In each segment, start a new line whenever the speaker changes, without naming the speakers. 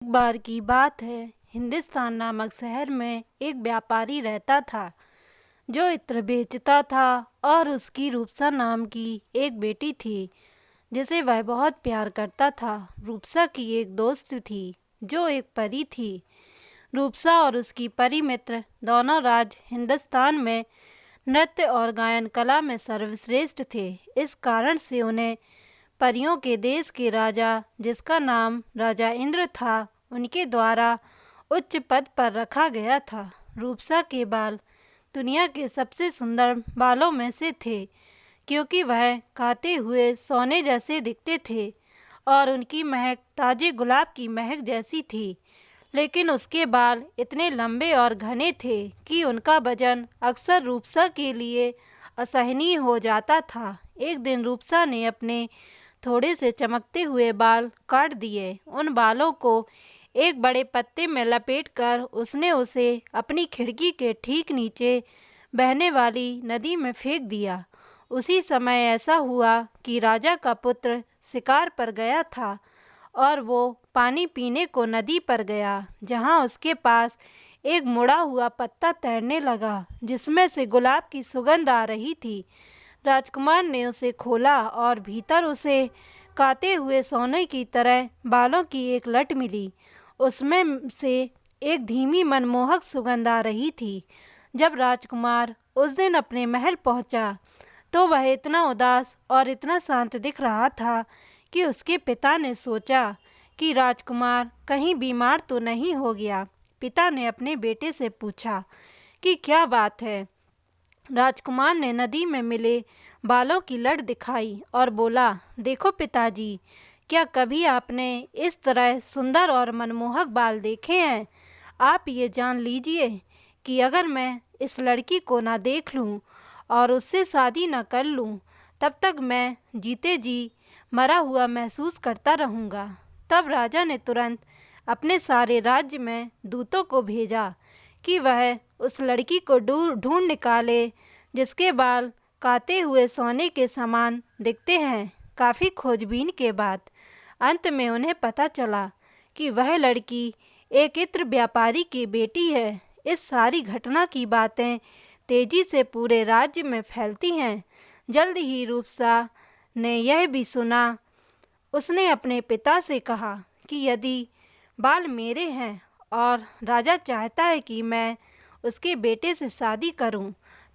एक बार की बात है, हिंदुस्तान नामक शहर में एक व्यापारी रहता था जो इत्र बेचता था और उसकी रूपसा नाम की एक बेटी थी जिसे वह बहुत प्यार करता था। रूपसा की एक दोस्त थी जो एक परी थी। रूपसा और उसकी परी मित्र दोनों राज हिंदुस्तान में नृत्य और गायन कला में सर्वश्रेष्ठ थे। इस कारण से उन्हें परियों के देश के राजा, जिसका नाम राजा इंद्र था, उनके द्वारा उच्च पद पर रखा गया था। रूपसा के बाल दुनिया के सबसे सुंदर बालों में से थे, क्योंकि वह खाते हुए सोने जैसे दिखते थे और उनकी महक ताजे गुलाब की महक जैसी थी। लेकिन उसके बाल इतने लंबे और घने थे कि उनका वजन अक्सर रूपसा के लिए असहनीय हो जाता था। एक दिन रूपसा ने अपने थोड़े से चमकते हुए बाल काट दिए। उन बालों को एक बड़े पत्ते में लपेटकर उसने उसे अपनी खिड़की के ठीक नीचे बहने वाली नदी में फेंक दिया। उसी समय ऐसा हुआ कि राजा का पुत्र शिकार पर गया था और वो पानी पीने को नदी पर गया, जहाँ उसके पास एक मुड़ा हुआ पत्ता तैरने लगा जिसमें से गुलाब की सुगंध आ रही थी। राजकुमार ने उसे खोला और भीतर उसे काते हुए सोने की तरह बालों की एक लट मिली। उसमें से एक धीमी मनमोहक सुगंध आ रही थी। जब राजकुमार उस दिन अपने महल पहुंचा तो वह इतना उदास और इतना शांत दिख रहा था कि उसके पिता ने सोचा कि राजकुमार कहीं बीमार तो नहीं हो गया। पिता ने अपने बेटे से पूछा कि क्या बात है। राजकुमार ने नदी में मिले बालों की लट दिखाई और बोला, देखो पिताजी, क्या कभी आपने इस तरह सुंदर और मनमोहक बाल देखे हैं? आप ये जान लीजिए कि अगर मैं इस लड़की को ना देख लूं और उससे शादी ना कर लूं, तब तक मैं जीते जी मरा हुआ महसूस करता रहूँगा। तब राजा ने तुरंत अपने सारे राज्य में दूतों को भेजा कि वह उस लड़की को ढूंढ निकाले जिसके बाल काते हुए सोने के समान दिखते हैं। काफ़ी खोजबीन के बाद अंत में उन्हें पता चला कि वह लड़की एक इत्र व्यापारी की बेटी है। इस सारी घटना की बातें तेजी से पूरे राज्य में फैलती हैं। जल्द ही रूपसा ने यह भी सुना। उसने अपने पिता से कहा कि यदि बाल मेरे हैं और राजा चाहता है कि मैं उसके बेटे से शादी करूं,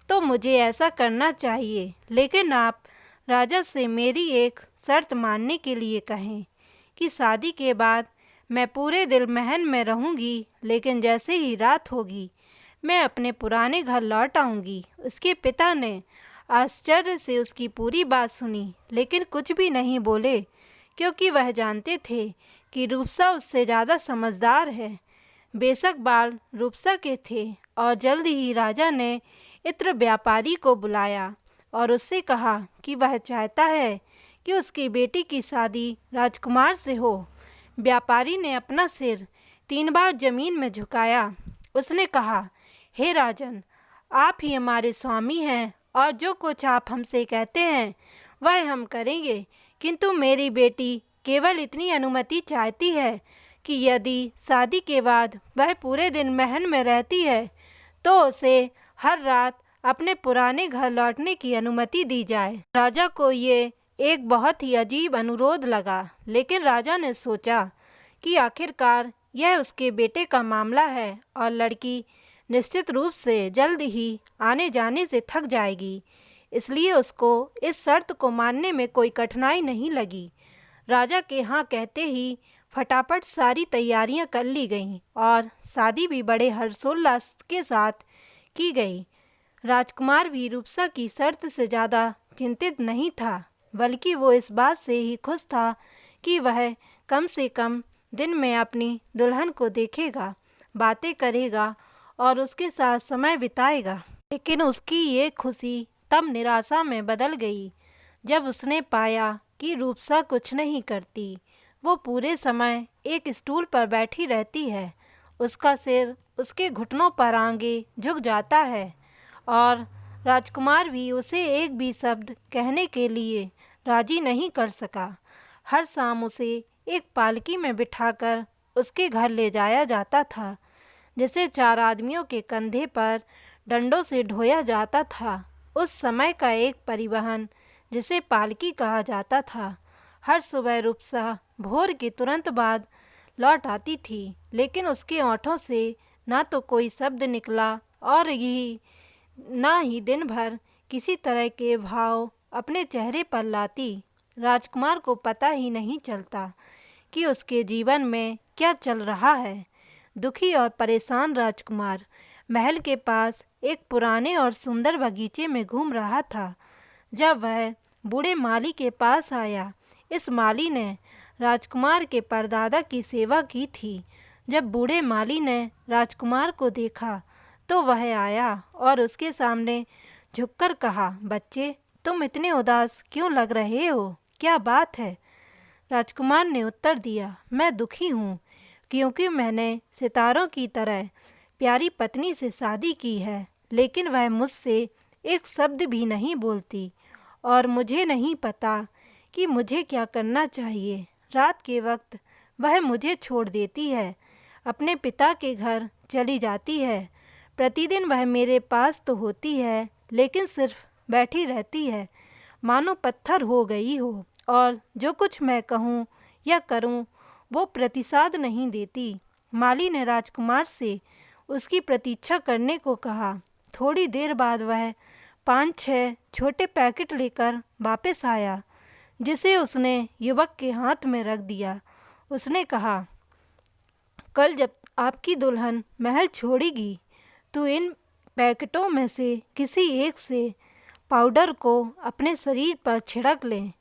तो मुझे ऐसा करना चाहिए। लेकिन आप राजा से मेरी एक शर्त मानने के लिए कहें कि शादी के बाद मैं पूरे दिन महल में रहूंगी, लेकिन जैसे ही रात होगी मैं अपने पुराने घर लौट आऊंगी। उसके पिता ने आश्चर्य से उसकी पूरी बात सुनी, लेकिन कुछ भी नहीं बोले, क्योंकि वह जानते थे कि रूपसा उससे ज़्यादा समझदार है। बेशक बाल रूपसा के थे और जल्द ही राजा ने इत्र व्यापारी को बुलाया और उससे कहा कि वह चाहता है कि उसकी बेटी की शादी राजकुमार से हो। व्यापारी ने अपना सिर 3 बार जमीन में झुकाया। उसने कहा, हे राजन, आप ही हमारे स्वामी हैं और जो कुछ आप हमसे कहते हैं वह हम करेंगे, किंतु मेरी बेटी केवल इतनी अनुमति चाहती है कि यदि शादी के बाद वह पूरे दिन महल में रहती है तो उसे हर रात अपने पुराने घर लौटने की अनुमति दी जाए। राजा को ये एक बहुत ही अजीब अनुरोध लगा, लेकिन राजा ने सोचा कि आखिरकार यह उसके बेटे का मामला है और लड़की निश्चित रूप से जल्द ही आने जाने से थक जाएगी, इसलिए उसको इस शर्त को मानने में कोई कठिनाई नहीं लगी। राजा के हाँ कहते ही फटाफट सारी तैयारियां कर ली गईं और शादी भी बड़े हर्षोल्लास के साथ की गई। राजकुमार भी रूपसा की शर्त से ज़्यादा चिंतित नहीं था, बल्कि वो इस बात से ही खुश था कि वह कम से कम दिन में अपनी दुल्हन को देखेगा, बातें करेगा और उसके साथ समय बिताएगा। लेकिन उसकी ये खुशी तब निराशा में बदल गई जब उसने पाया कि रूपसा कुछ नहीं करती। वो पूरे समय एक स्टूल पर बैठी रहती है, उसका सिर उसके घुटनों पर आगे झुक जाता है और राजकुमार भी उसे एक भी शब्द कहने के लिए राजी नहीं कर सका। हर शाम उसे एक पालकी में बिठाकर उसके घर ले जाया जाता था, जिसे 4 आदमियों के कंधे पर डंडों से ढोया जाता था। उस समय का एक परिवहन, जिसे पालकी कहा जाता था, हर सुबह रूपसा भोर के तुरंत बाद लौट आती थी, लेकिन उसके ओंठों से ना तो कोई शब्द निकला और ना ही दिन भर किसी तरह के भाव अपने चेहरे पर लाती। राजकुमार को पता ही नहीं चलता कि उसके जीवन में क्या चल रहा है। दुखी और परेशान राजकुमार महल के पास एक पुराने और सुंदर बगीचे में घूम रहा था, जब वह बूढ़े माली के पास आया। इस माली ने राजकुमार के परदादा की सेवा की थी। जब बूढ़े माली ने राजकुमार को देखा तो वह आया और उसके सामने झुककर कहा, बच्चे, तुम इतने उदास क्यों लग रहे हो? क्या बात है? राजकुमार ने उत्तर दिया, मैं दुखी हूँ क्योंकि मैंने सितारों की तरह प्यारी पत्नी से शादी की है, लेकिन वह मुझसे एक शब्द भी नहीं बोलती और मुझे नहीं पता कि मुझे क्या करना चाहिए। रात के वक्त वह मुझे छोड़ देती है, अपने पिता के घर चली जाती है। प्रतिदिन वह मेरे पास तो होती है, लेकिन सिर्फ बैठी रहती है, मानो पत्थर हो गई हो, और जो कुछ मैं कहूँ या करूँ वो प्रतिसाद नहीं देती। माली ने राजकुमार से उसकी प्रतीक्षा करने को कहा। थोड़ी देर बाद वह 5-6 छोटे पैकेट लेकर वापस आया, जिसे उसने युवक के हाथ में रख दिया। उसने कहा, कल जब आपकी दुल्हन महल छोड़ेगी तो इन पैकेटों में से किसी एक से पाउडर को अपने शरीर पर छिड़क लें।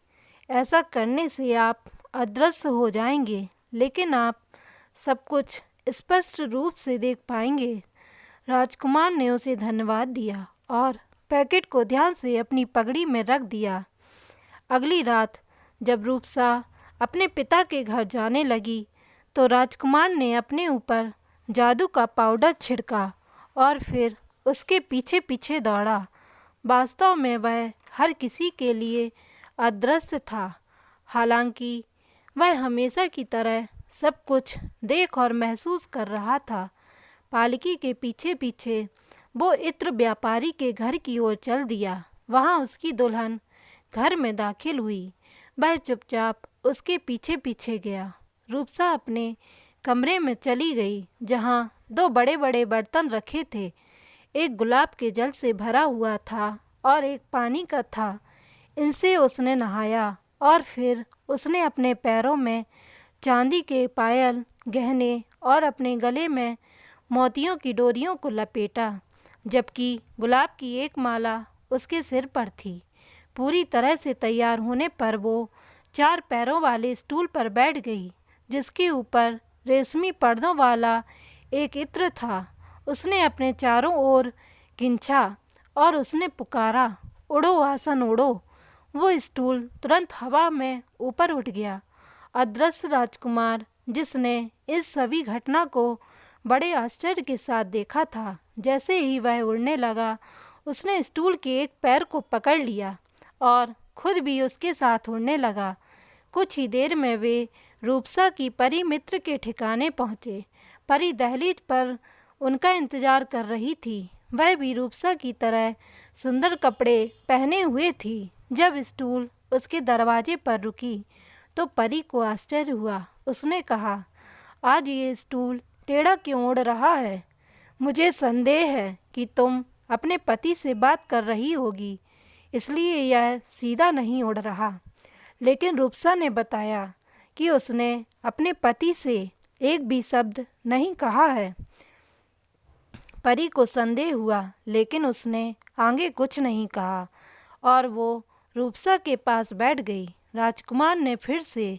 ऐसा करने से आप अदृश्य हो जाएंगे, लेकिन आप सब कुछ स्पष्ट रूप से देख पाएंगे। राजकुमार ने उसे धन्यवाद दिया और पैकेट को ध्यान से अपनी पगड़ी में रख दिया। अगली रात जब रूपसा अपने पिता के घर जाने लगी तो राजकुमार ने अपने ऊपर जादू का पाउडर छिड़का और फिर उसके पीछे पीछे दौड़ा। वास्तव में वह हर किसी के लिए अदृश्य था, हालांकि वह हमेशा की तरह सब कुछ देख और महसूस कर रहा था। पालकी के पीछे पीछे वो इत्र व्यापारी के घर की ओर चल दिया। वहाँ उसकी दुल्हन घर में दाखिल हुई। वह चुपचाप उसके पीछे पीछे गया। रूपसा अपने कमरे में चली गई, जहाँ 2 बड़े बड़े बर्तन रखे थे। एक गुलाब के जल से भरा हुआ था और एक पानी का था। इनसे उसने नहाया और फिर उसने अपने पैरों में चांदी के पायल, गहने और अपने गले में मोतियों की डोरियों को लपेटा, जबकि गुलाब की एक माला उसके सिर पर थी। पूरी तरह से तैयार होने पर वो 4 पैरों वाले स्टूल पर बैठ गई, जिसके ऊपर रेशमी पर्दों वाला एक इत्र था। उसने अपने चारों ओर खींचा और उसने पुकारा, उड़ो आसन उड़ो। वो स्टूल तुरंत हवा में ऊपर उठ गया। अदृश्य राजकुमार, जिसने इस सभी घटना को बड़े आश्चर्य के साथ देखा था, जैसे ही वह उड़ने लगा उसने स्टूल के एक पैर को पकड़ लिया और खुद भी उसके साथ उड़ने लगा। कुछ ही देर में वे रूपसा की परी मित्र के ठिकाने पहुँचे। परी दहलीज पर उनका इंतजार कर रही थी। वह भी रूपसा की तरह सुंदर कपड़े पहने हुए थी। जब स्टूल उसके दरवाजे पर रुकी तो परी को आश्चर्य हुआ। उसने कहा, आज ये स्टूल टेढ़ा क्यों उड़ रहा है? मुझे संदेह है कि तुम अपने पति से बात कर रही होगी, इसलिए यह सीधा नहीं उड़ रहा। लेकिन रूपसा ने बताया कि उसने अपने पति से एक भी शब्द नहीं कहा है। परी को संदेह हुआ, लेकिन उसने आगे कुछ नहीं कहा और वो रूपसा के पास बैठ गई। राजकुमार ने फिर से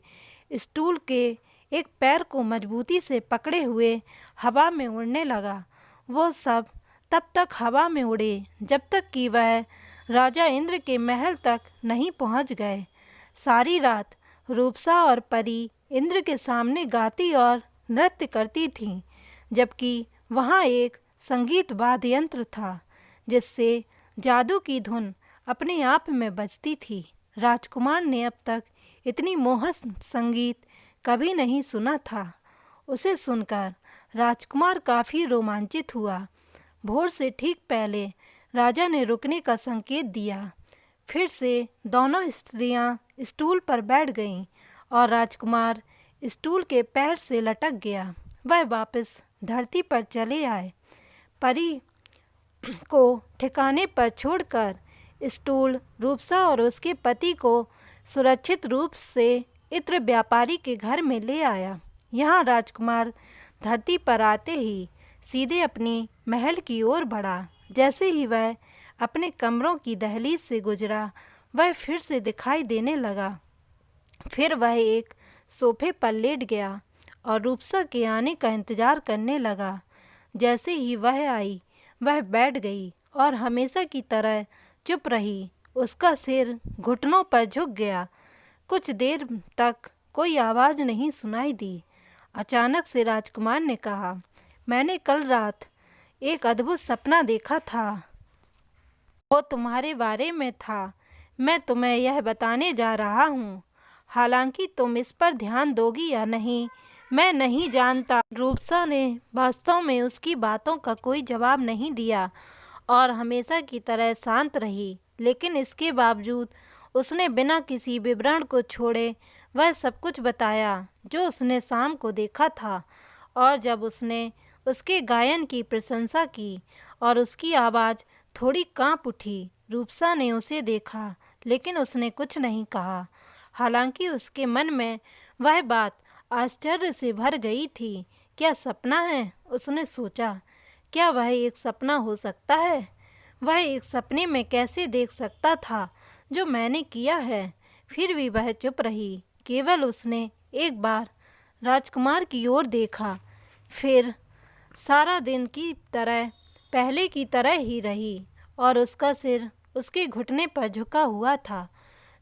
स्टूल के एक पैर को मजबूती से पकड़े हुए हवा में उड़ने लगा। वो सब तब तक हवा में उड़े जब तक कि वह राजा इंद्र के महल तक नहीं पहुंच गए। सारी रात रूपसा और परी इंद्र के सामने गाती और नृत्य करती थीं, जबकि वहाँ एक संगीत वाद्य यंत्र था जिससे जादू की धुन अपने आप में बजती थी। राजकुमार ने अब तक इतनी मोहक संगीत कभी नहीं सुना था। उसे सुनकर राजकुमार काफ़ी रोमांचित हुआ। भोर से ठीक पहले राजा ने रुकने का संकेत दिया। फिर से दोनों स्त्रियां स्टूल पर बैठ गईं और राजकुमार स्टूल के पैर से लटक गया। वह वापस धरती पर चले आए। परी को ठिकाने पर छोड़कर स्टूल रूपसा और उसके पति को सुरक्षित रूप से इत्र व्यापारी के घर में ले आया। यहाँ राजकुमार धरती पर आते ही सीधे अपनी महल की ओर बढ़ा। जैसे ही वह अपने कमरों की दहलीज से गुजरा, वह फिर से दिखाई देने लगा। फिर वह एक सोफे पर लेट गया और रूपसा के आने का इंतजार करने लगा। जैसे ही वह आई, वह बैठ गई और हमेशा की तरह चुप रही। उसका सिर घुटनों पर झुक गया। कुछ देर तक कोई आवाज़ नहीं सुनाई दी। अचानक से राजकुमार ने कहा, मैंने कल रात एक अद्भुत सपना देखा था। वो तुम्हारे बारे में था। मैं तुम्हें यह बताने जा रहा हूँ। हालांकि तुम इस पर ध्यान दोगी या नहीं, मैं नहीं जानता। रूपसा ने वास्तव में उसकी बातों का कोई जवाब नहीं दिया और हमेशा की तरह शांत रही। लेकिन इसके बावजूद उसने बिना किसी विवरण को छोड़े वह सब कुछ बताया जो उसने शाम को देखा था। और जब उसने उसके गायन की प्रशंसा की और उसकी आवाज़ थोड़ी कांप उठी, रूपसा ने उसे देखा लेकिन उसने कुछ नहीं कहा। हालांकि उसके मन में वह बात आश्चर्य से भर गई थी। क्या सपना है? उसने सोचा। क्या वह एक सपना हो सकता है? वह एक सपने में कैसे देख सकता था जो मैंने किया है? फिर भी वह चुप रही। केवल उसने एक बार राजकुमार की ओर देखा, फिर सारा दिन की तरह पहले की तरह ही रही और उसका सिर उसके घुटने पर झुका हुआ था।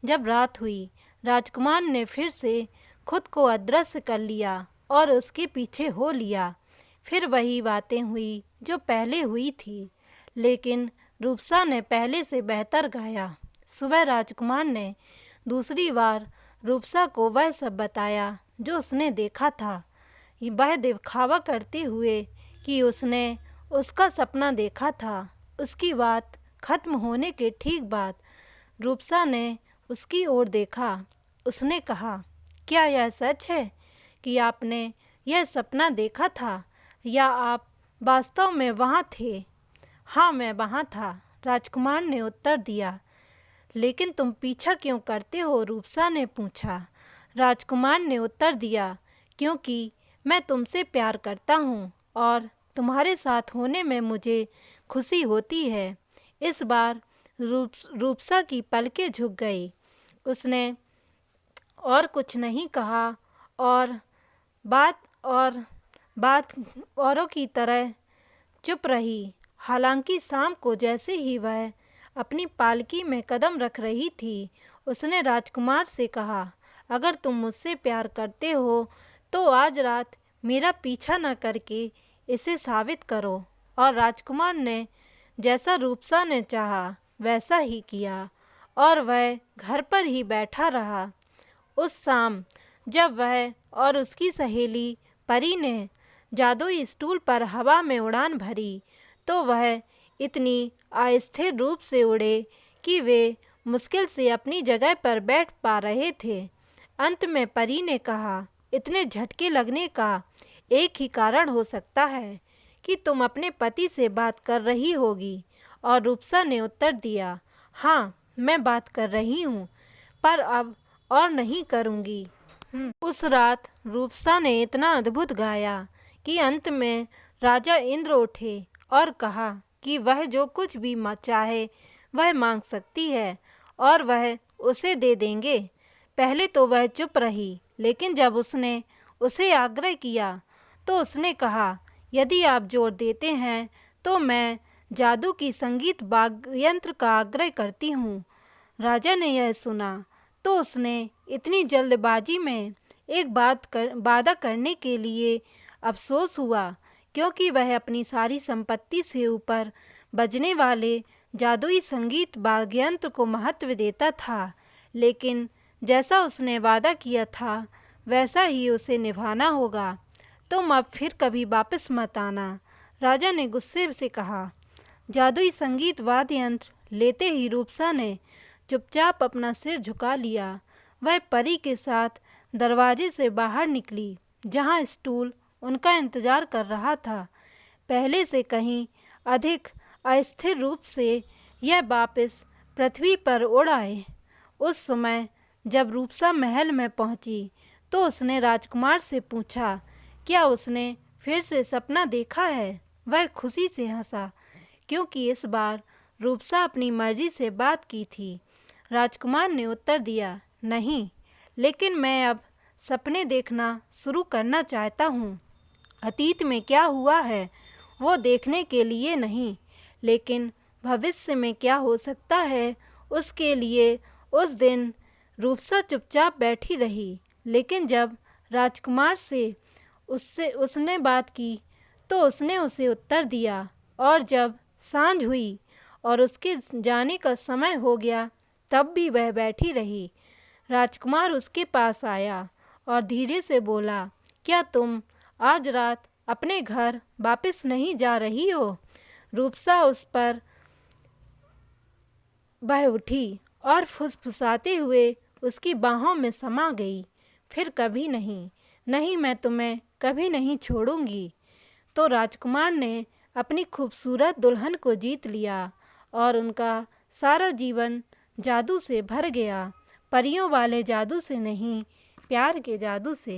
जब रात हुई, राजकुमार ने फिर से खुद को अदृश्य कर लिया और उसके पीछे हो लिया। फिर वही बातें हुई जो पहले हुई थी, लेकिन रूपसा ने पहले से बेहतर गाया। सुबह राजकुमार ने दूसरी बार रूपसा को वह सब बताया जो उसने देखा था। वह दिखावा करते हुए कि उसने उसका सपना देखा था। उसकी बात खत्म होने के ठीक बाद रूपसा ने उसकी ओर देखा। उसने कहा, क्या यह सच है कि आपने यह सपना देखा था या आप वास्तव में वहाँ थे? हाँ, मैं वहाँ था, राजकुमार ने उत्तर दिया। लेकिन तुम पीछा क्यों करते हो? रूपसा ने पूछा। राजकुमार ने उत्तर दिया, क्योंकि मैं तुमसे प्यार करता हूँ और तुम्हारे साथ होने में मुझे खुशी होती है। इस बार रूपसा की पलकें झुक गई। उसने और कुछ नहीं कहा और बात औरों की तरह चुप रही। हालांकि शाम को जैसे ही वह अपनी पालकी में कदम रख रही थी, उसने राजकुमार से कहा, अगर तुम मुझसे प्यार करते हो तो आज रात मेरा पीछा न करके इसे साबित करो। और राजकुमार ने जैसा रूपसा ने चाहा वैसा ही किया और वह घर पर ही बैठा रहा। उस शाम जब वह और उसकी सहेली परी ने जादुई स्टूल पर हवा में उड़ान भरी, तो वह इतनी अस्थिर रूप से उड़े कि वे मुश्किल से अपनी जगह पर बैठ पा रहे थे। अंत में परी ने कहा, इतने झटके लगने का एक ही कारण हो सकता है कि तुम अपने पति से बात कर रही होगी। और रूपसा ने उत्तर दिया, हाँ, मैं बात कर रही हूँ, पर अब और नहीं करूँगी। उस रात रूपसा ने इतना अद्भुत गाया कि अंत में राजा इंद्र उठे और कहा कि वह जो कुछ भी चाहे वह मांग सकती है और वह उसे दे देंगे। पहले तो वह चुप रही, लेकिन जब उसने उसे आग्रह किया तो उसने कहा, यदि आप जोर देते हैं तो मैं जादू की संगीत वाद्ययंत्र का आग्रह करती हूँ। राजा ने यह सुना तो उसने इतनी जल्दबाजी में एक वादा करने के लिए अफसोस हुआ, क्योंकि वह अपनी सारी संपत्ति से ऊपर बजने वाले जादुई संगीत वाद्ययंत्र को महत्व देता था। लेकिन जैसा उसने वादा किया था वैसा ही उसे निभाना होगा। तुम अब फिर कभी वापस मत आना। राजा ने गुस्से से कहा। जादुई संगीत वाद्य यंत्र लेते ही रूपसा ने चुपचाप अपना सिर झुका लिया। वह परी के साथ दरवाजे से बाहर निकली, जहां स्टूल उनका इंतजार कर रहा था। पहले से कहीं अधिक अस्थिर रूप से यह वापस पृथ्वी पर उड़ आए। उस समय जब रूपसा महल में पहुंची तो उसने राजकुमार से पूछा, क्या उसने फिर से सपना देखा है? वह खुशी से हंसा, क्योंकि इस बार रूपसा अपनी मर्जी से बात की थी। राजकुमार ने उत्तर दिया, नहीं, लेकिन मैं अब सपने देखना शुरू करना चाहता हूँ। अतीत में क्या हुआ है वो देखने के लिए नहीं, लेकिन भविष्य में क्या हो सकता है उसके लिए। उस दिन रूपसा चुपचाप बैठी रही, लेकिन जब राजकुमार से उसने बात की तो उसने उसे उत्तर दिया। और जब सांझ हुई और उसके जाने का समय हो गया, तब भी वह बैठी रही। राजकुमार उसके पास आया और धीरे से बोला, क्या तुम आज रात अपने घर वापस नहीं जा रही हो? रूपसा उस पर बह उठी और फुसफुसाते हुए उसकी बाहों में समा गई। फिर कभी नहीं, नहीं, मैं तुम्हें कभी नहीं छोड़ूंगी। तो राजकुमार ने अपनी खूबसूरत दुल्हन को जीत लिया और उनका सारा जीवन जादू से भर गया। परियों वाले जादू से नहीं, प्यार के जादू से।